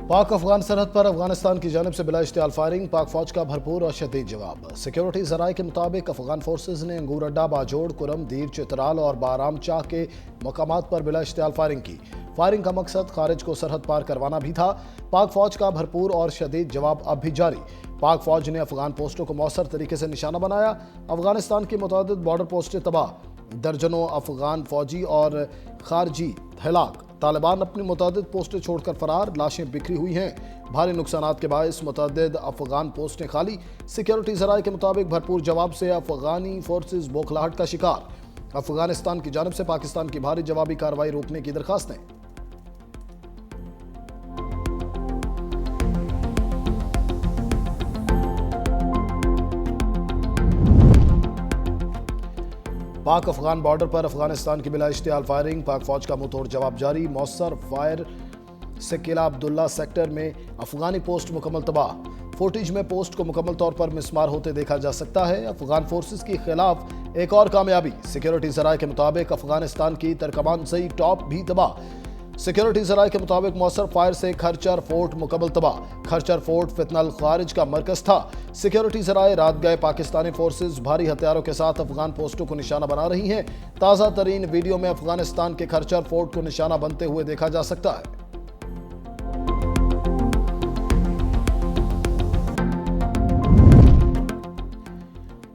पाक अफगान सरहद पर अफगानिस्तान की जानिब से बिला इश्तियाल फायरिंग, पाक फौज का भरपूर और शदीद जवाब। सिक्योरिटी जराये के मुताबिक अफगान फोर्सेज ने अंगूर अड्डा, बाजोड़, कुरम, दीर, चित्राल और बाराम चाह के मकामात पर बिला इश्तियाल फायरिंग की। फायरिंग का मकसद खारिज को सरहद पार करवाना भी था। पाक फौज का भरपूर और शदीद जवाब अब भी जारी। पाक फौज ने अफगान पोस्टों को मौसर तरीके से निशाना बनाया। अफगानिस्तान की मुतअद्दिद बॉर्डर पोस्टें तबाह, दर्जनों अफगान फौजी और खारजी हलाक। तालिबान अपनी मुतअद्दिद पोस्टें छोड़कर फरार, लाशें बिखरी हुई हैं। भारी नुकसानात के बायस मुतअद्दिद अफगान पोस्टें खाली। सिक्योरिटी जराये के मुताबिक भरपूर जवाब से अफगानी फोर्सेज बौखलाहट का शिकार। अफगानिस्तान की जानिब से पाकिस्तान की भारी जवाबी कार्रवाई रोकने की दरखास्तें। पाक अफगान बॉर्डर पर अफगानिस्तान की बिला इश्तियाल फायरिंग, पाक फौज का मुंह तोड़ जवाब जारी। मौसर फायर से किला अब्दुल्ला सेक्टर में अफगानी पोस्ट मुकम्मल तबाह। फुटेज में पोस्ट को मुकम्मल तौर पर मिसमार होते देखा जा सकता है। अफगान फोर्सेस के खिलाफ एक और कामयाबी। सिक्योरिटी जराये के मुताबिक अफगानिस्तान की तरकमानजई टॉप भी तबाह। सिक्योरिटी जराये के मुताबिक मौसर फायर से खरचर फोर्ट मुकम्मल तबाह। खरचर फोर्ट फितनल खारिज का मरकज था। सिक्योरिटी जराये रात गए पाकिस्तानी फोर्सेज भारी हथियारों के साथ अफगान पोस्टों को निशाना बना रही हैं। ताज़ा तरीन वीडियो में अफगानिस्तान के खरचर फोर्ट को निशाना बनते हुए देखा जा सकता है।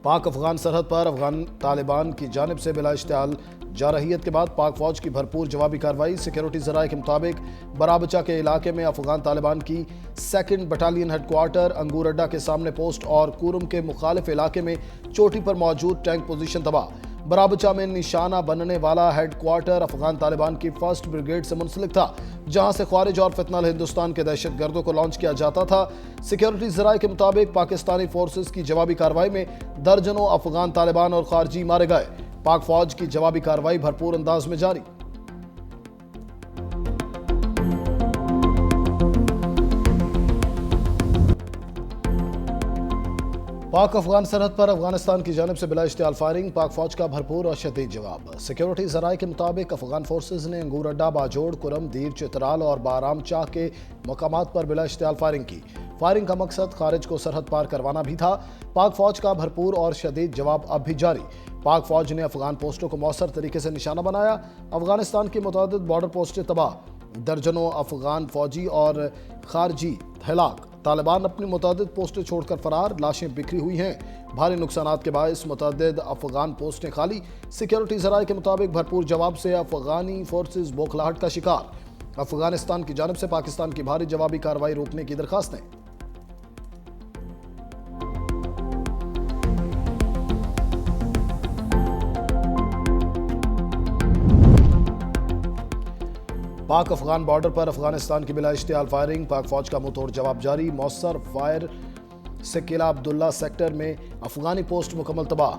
पाक अफगान सरहद पर अफगान तालिबान की जानिब से बिला इश्तियाल जारहियत के बाद पाक फौज की भरपूर जवाबी कार्रवाई। सिक्योरिटी जराये के मुताबिक बराबचा के इलाके में अफगान तालिबान की 2nd बटालियन हेडक्वार्टर, अंगूर अड्डा के सामने पोस्ट और कुरम के मुखालिफ इलाके में चोटी पर मौजूद टैंक पोजीशन तबाह। बराबचा में निशाना बनने वाला हेडक्वार्टर अफगान तालिबान की 1st ब्रिगेड से मुंसलिक था, जहां से ख्वारिज और फितनल हिंदुस्तान के दहशतगर्दों को लॉन्च किया जाता था। सिक्योरिटी जराये के मुताबिक पाकिस्तानी फोर्सेज की जवाबी कार्रवाई में दर्जनों अफगान तालिबान और खारजी मारे गए। पाक फौज की जवाबी कार्रवाई भरपूर अंदाज में जारी। पाक अफगान सरहद पर अफगानिस्तान की जानिब से बिला इश्तियाल फायरिंग, पाक फौज का भरपूर और शदीद जवाब। सिक्योरिटी जराये के मुताबिक अफगान फोर्सेज ने अंगूर अड्डा, बाजोड़, कुरम, दीर, चित्राल और बाराम चाह के मकामात पर बिला इश्तियाल फायरिंग की। फायरिंग का मकसद खारिज को सरहद पार करवाना भी था। पाक फौज का भरपूर और शदीद जवाब अब भी जारी। पाक फौज ने अफगान पोस्टों को मौसर तरीके से निशाना बनाया। अफगानिस्तान की मुतअद्दिद बॉर्डर पोस्टें तबाह, दर्जनों अफगान फौजी और खारजी हलाक। तालिबान अपनी मुतअद्दिद पोस्टें छोड़कर फरार, लाशें बिखरी हुई हैं। भारी नुकसानात के बायस मुतअद्दिद अफगान पोस्टें खाली। सिक्योरिटी जराये के मुताबिक भरपूर जवाब से अफगानी फोर्सेज बौखलाहट का शिकार। अफगानिस्तान की जानिब से पाकिस्तान की भारी जवाबी कार्रवाई रोकने की दरखास्तें। पाक अफगान बॉर्डर पर अफगानिस्तान की बिला इश्तियाल फायरिंग, पाक फौज का मुंह तोड़ जवाब जारी। मौसर फायर से किला अब्दुल्ला सेक्टर में अफगानी पोस्ट मुकम्मल तबाह।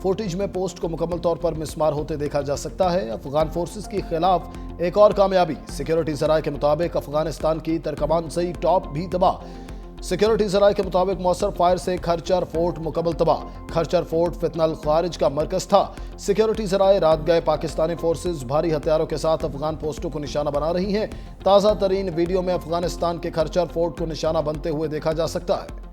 फुटेज में पोस्ट को मुकम्मल तौर पर मिसमार होते देखा जा सकता है। अफगान फोर्सेस के खिलाफ एक और कामयाबी। सिक्योरिटी जराये के मुताबिक अफगानिस्तान की तरकमानजई टॉप भी तबाह। सिक्योरिटी जराये के मुताबिक मौसर फायर से खरचर फोर्ट मुकम्मल तबाह। खरचर फोर्ट फितनल खारिज का मरकज था। सिक्योरिटी जराये रात गए पाकिस्तानी फोर्सेज भारी हथियारों के साथ अफगान पोस्टों को निशाना बना रही हैं। ताज़ा तरीन वीडियो में अफगानिस्तान के खरचर फोर्ट को निशाना बनते हुए देखा जा सकता है।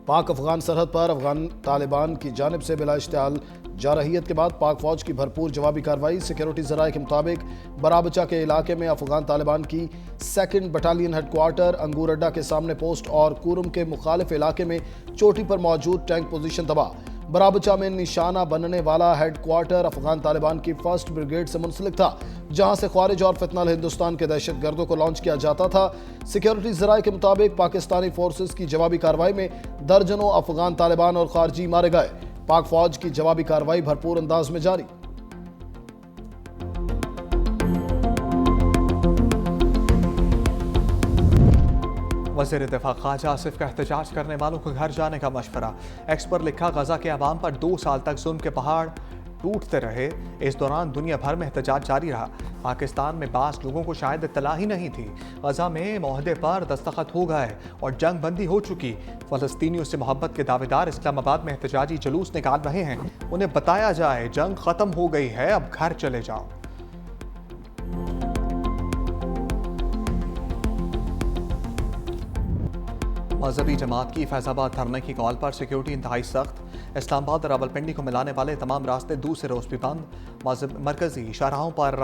पाक अफगान सरहद पर अफगान तालिबान की जानिब से बिला इश्तियाल जारहियत के बाद पाक फौज की भरपूर जवाबी कार्रवाई। सिक्योरिटी जराये के मुताबिक बराबचा के इलाके में अफगान तालिबान की 2nd बटालियन हेडक्वार्टर, अंगूर अड्डा के सामने पोस्ट और कुरम के मुखालिफ इलाके में चोटी पर मौजूद टैंक पोजीशन तबाह। बराबचा में निशाना बनने वाला हेडक्वार्टर अफगान तालिबान की 1st ब्रिगेड से मुंसलिक था, जहां से ख्वारिज और फितनल हिंदुस्तान के दहशतगर्दों को लॉन्च किया जाता था। सिक्योरिटी जराये के मुताबिक पाकिस्तानी फोर्सेज की जवाबी कार्रवाई में दर्जनों अफगान तालिबान और खारजी मारे गए। पाक फौज की जवाबी कार्रवाई भरपूर अंदाज में जारी। वज़ीर दिफा ख्वाजा आसिफ का एहतजाज करने वालों को घर जाने का मशवरा। एक्स पर लिखा, गजा के अवाम पर 2 साल तक जुल्म के पहाड़ टूटते रहे। इस दौरान दुनिया भर में एहतजाज जारी रहा। पाकिस्तान में बास लोगों को शायद इत्तला ही नहीं थी। गजा में मुआहदे पर दस्तखत हो गए और जंग बंदी हो चुकी। फलस्तीनियों से मोहब्बत के दावेदार इस्लामाबाद में एहतजाजी जुलूस निकाल रहे हैं। उन्हें बताया जाए जंग खत्म हो गई है, अब घर चले जाओ। मजहबी जमात की फैजाबाद धरने की कॉल पर सिक्योरिटी इंतहाई सख्त। इस्लामाबाद और रावलपिंडी को मिलाने वाले तमाम रास्ते दूसरे रोज भी बंद। मरकजी शाहराहों पर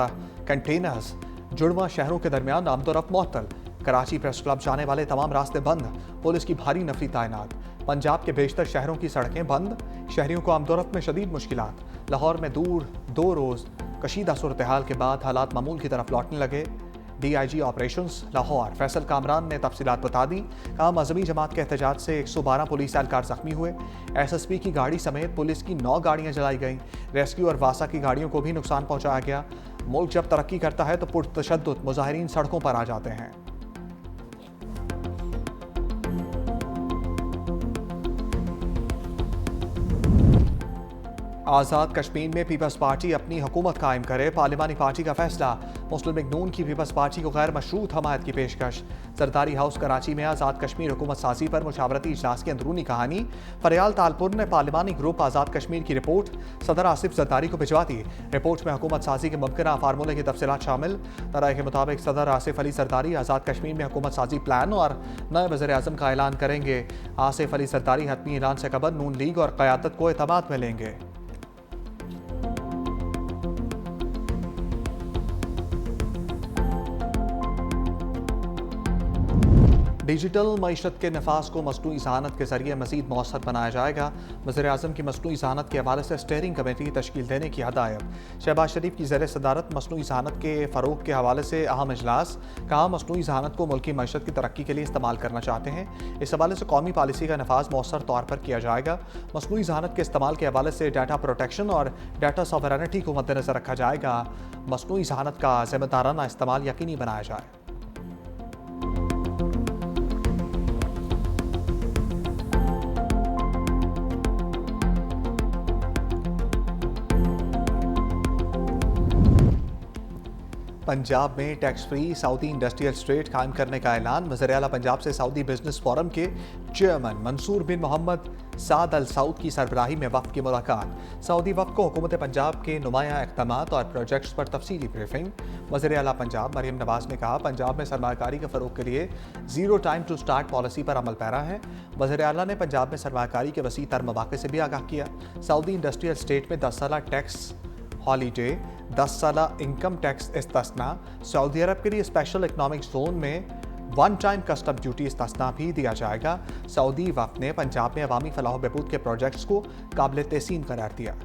कंटेनर्स। जुड़वा शहरों के दरमियान आमदोरफ्त मुअत्तल। कराची प्रेस क्लब जाने वाले तमाम रास्ते बंद। पुलिस की भारी नफरी तैनात। पंजाब के बेशतर शहरों की सड़कें बंद। शहरियों को आमदोरफ्त में शदीद मुश्किलात। लाहौर में दो रोज कशीदा सूरत हाल के बाद हालात मामूल की तरफ लौटने लगे। DIG ऑपरेशंस लाहौर फैसल कामरान ने तफसीलात बता दी। कहा मजहबी जमात के एहतजाज से 112 पुलिस एहलकार जख्मी हुए। SSP की गाड़ी समेत पुलिस की 9 गाड़ियां जलाई गईं। रेस्क्यू और वासा की गाड़ियों को भी नुकसान पहुंचाया गया। मुल्क जब तरक्की करता है तो पुरतशद्दुद मुजाहिरीन सड़कों पर आ जाते हैं। आज़ाद कश्मीर में पीपल्स पार्टी अपनी हुकूमत कायम करे, पार्लिमानी पार्टी का फैसला। मुस्लिम लीग नून की पीपल्स पार्टी को गैर मशरूत हमायत की पेशकश। जरदारी हाउस कराची में आज़ाद कश्मीर हुकूमत साजी पर मुशावरती इजलास की अंदरूनी कहानी। फरियाल तालपुर ने पार्लिमानी ग्रुप आज़ाद कश्मीर की रिपोर्ट सदर आसिफ जरदारी को भिजवा दी। रिपोर्ट में हुकूमत साजी के मुमकिन फार्मूले की तफसीलात शामिल। तरह के मुताबिक सदर आसिफ अली जरदारी आज़ाद कश्मीर में हुकूमत साजी प्लान और नए वज़ीर आज़म का ऐलान करेंगे। आसिफ अली जरदारी हतमी ऐलान से कबल नून लीग और क़यादत को एतमाद में लेंगे। डिजिटल मईशत के नफाज को मसनूई ज़हानत के जरिए मज़ीद मौसर बनाया जाएगा। वज़ीर आज़म की मसनूई ज़हानत के हवाले से स्टेयरिंग कमेटी तश्कील देने की हदायत। शहबाज शरीफ की ज़ेर सदारत मसनूई ज़हानत के फ़रोग के हवाले से अहम इजलास। कहा मसनूई ज़हानत को मुल्की मईशत की तरक्की के लिए इस्तेमाल करना चाहते हैं। इस हवाले से कौमी पॉलिसी का नफाज मौसर तौर पर किया जाएगा। मसनूई ज़हानत के इस्तेमाल के हवाले से डाटा प्रोटेक्शन और डाटा सॉवरेनिटी को मद्देनज़र रखा जाएगा। मसनूई ज़हानत का ज़िम्मेदाराना इस्तेमाल यकीनी बनाया जाए। पंजाब में tax free Saudi industrial state कायम करने का ऐलान। वज़ीर आला पंजाब से सऊदी बिजनेस फोरम के चेयरमैन मंसूर बिन मोहम्मद साद अल सऊद की सरबराही में वफ़द की मुलाकात। सऊदी वफ़द को हुकूमत पंजाब के नुमाया इक़दामात और प्रोजेक्ट्स पर तफसीली ब्रीफिंग। वज़ीर आला पंजाब मरियम नवाज़ ने कहा पंजाब में सरमायाकारी के फ़रोग़ के लिए zero time to start policy पर अमल पैरा है। वज़ीर आला ने पंजाब में सरमायाकारी के वसी तर मौक़े से भी आगाह किया। सऊदी इंडस्ट्रियल स्टेट में 10 साला टैक्स हॉलीडे, 10 साला इनकम टैक्स इस्तिस्ना। सऊदी अरब के लिए स्पेशल इकनॉमिक जोन में 1 टाइम कस्टम ड्यूटी इस्तिस्ना भी दिया जाएगा। सऊदी वफ़द ने पंजाब में अवामी फलाह बहबूद के प्रोजेक्ट्स को काबिल तहसीन करार दिया।